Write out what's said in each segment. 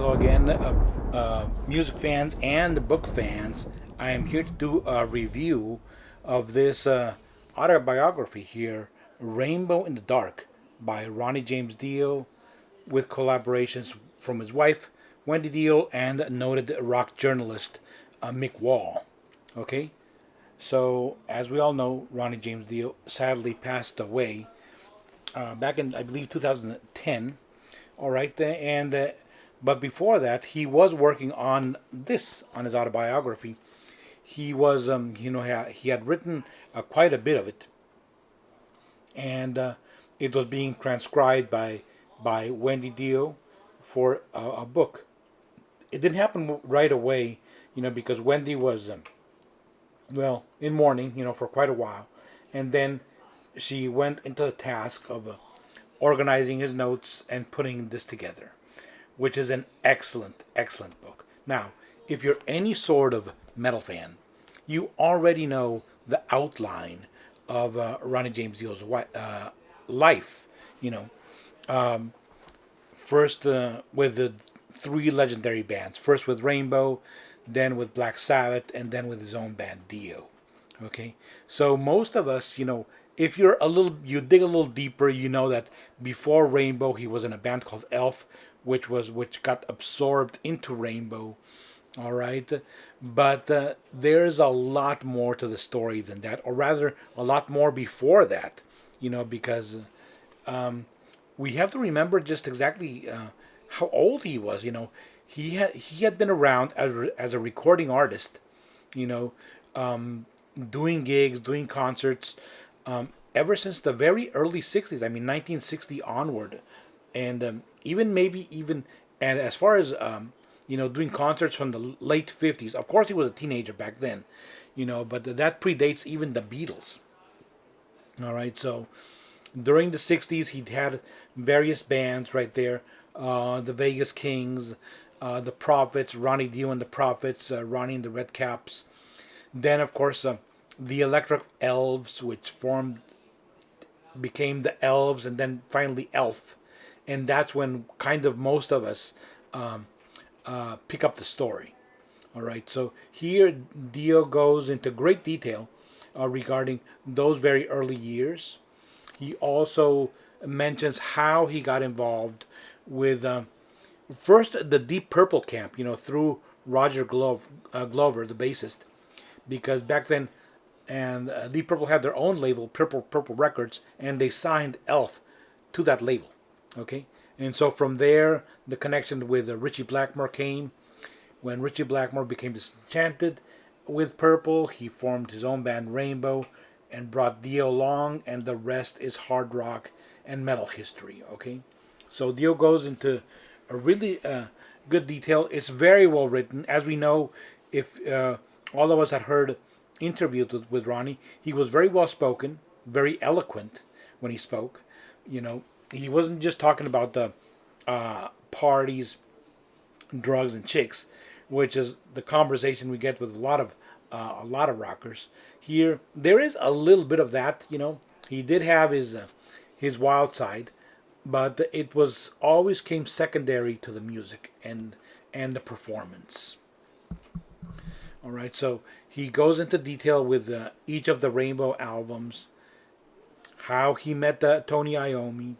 Hello again, music fans and book fans. I am here to do a review of this autobiography here, Rainbow in the Dark, by Ronnie James Dio, with collaborations from his wife, Wendy Dio, and noted rock journalist Mick Wall. Okay, so as we all know, Ronnie James Dio sadly passed away back in, I believe, 2010. All right, and but before that, he was working on on his autobiography. He was, he had written quite a bit of it, and it was being transcribed by Wendy Dio for a book. It didn't happen right away, because Wendy was, in mourning, for quite a while, and then she went into the task of organizing his notes and putting this together, which is an excellent, excellent book. Now, if you're any sort of metal fan, you already know the outline of Ronnie James Dio's life. You know, first with the three legendary bands. First with Rainbow, then with Black Sabbath, and then with his own band Dio. Okay, so most of us, if you dig a little deeper, you know that before Rainbow, he was in a band called Elf, which got absorbed into Rainbow. All right, but there's a lot more to the story than that, or rather, a lot more before that. Because we have to remember just exactly how old he was. He had been around as a recording artist. You know, doing gigs, doing concerts, ever since the very early '60s. I mean, 1960 onward, and and as far as doing concerts from the late '50s. Of course, he was a teenager back then, but that predates even the Beatles. All right, so during the '60s, he'd had various bands right there, the Vegas Kings, the Prophets, Ronnie Dio and the Prophets, Ronnie and the Red Caps. Then, of course, the Electric Elves, which formed became the Elves, and then finally Elf, and that's when kind of most of us pick up the story. All right, so here Dio goes into great detail regarding those very early years. He also mentions how he got involved with first the Deep Purple camp, through Glover, the bassist, because back then, and Deep Purple had their own label, Purple Records, and they signed Elf to that label. Okay, and so from there, the connection with Richie Blackmore came. When Richie Blackmore became disenchanted with Purple, he formed his own band Rainbow and brought Dio along, and the rest is hard rock and metal history. Okay, so Dio goes into a really good detail. It's very well written. As we know, if all of us had heard interviews with Ronnie, he was very well spoken, very eloquent when he spoke. He wasn't just talking about the parties, drugs, and chicks, which is the conversation we get with a lot of rockers. Here, there is a little bit of that. He did have his wild side, but it was always came secondary to the music and the performance. All right, so he goes into detail with each of the Rainbow albums, how he met Tony Iommi,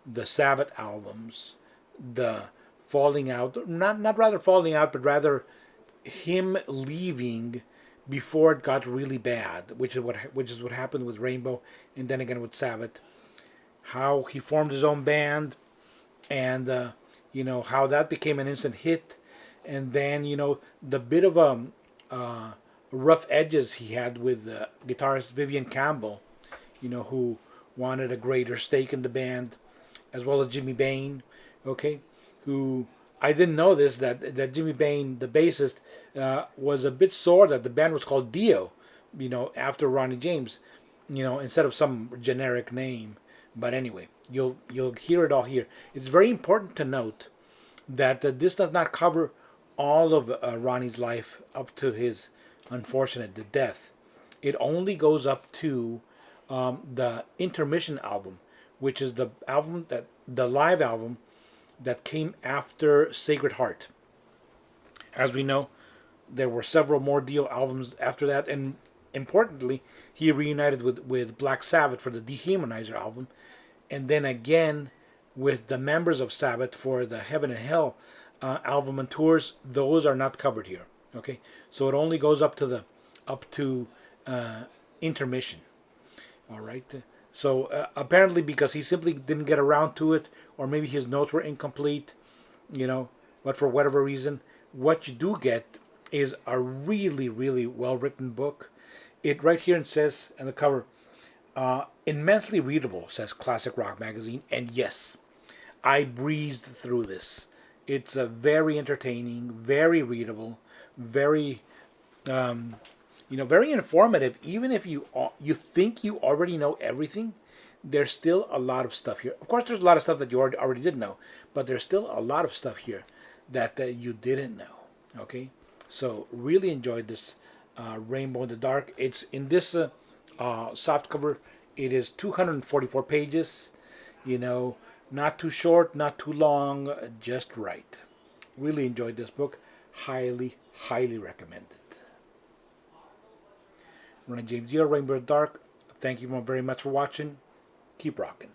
the Sabbath albums, the falling out, not rather falling out, but rather him leaving before it got really bad, which is what happened with Rainbow, and then again with Sabbath. How he formed his own band, and how that became an instant hit, and then the bit of rough edges he had with guitarist Vivian Campbell, who wanted a greater stake in the band, as well as Jimmy Bain, okay, who I didn't know this that Jimmy Bain, the bassist, was a bit sore that the band was called Dio, after Ronnie James, instead of some generic name. But anyway, you'll hear it all here. It's very important to note that this does not cover all of Ronnie's life up to his unfortunate death. It only goes up to the intermission album, which is the live album that came after Sacred Heart. As we know, there were several more Dio albums after that, and importantly, he reunited with Black Sabbath for the Dehumanizer album, and then again with the members of Sabbath for the Heaven and Hell album and tours. Those are not covered here. Okay, so it only goes up to intermission. All right. So apparently, because he simply didn't get around to it, or maybe his notes were incomplete, but for whatever reason, what you do get is a really, really well written book. It right here it says on the cover, immensely readable, says Classic Rock Magazine, and yes, I breezed through this. It's a very entertaining, very readable, very very informative. Even if you think you already know everything, there's still a lot of stuff here. Of course, there's a lot of stuff that you already did know, but there's still a lot of stuff here that you didn't know. Okay, so really enjoyed this Rainbow in the Dark. It's in this soft cover. It is 244 pages. Not too short, not too long, just right. Really enjoyed this book. Highly, highly recommend it. Ronnie James here, Rainbow in the Dark. Thank you very much for watching. Keep rocking.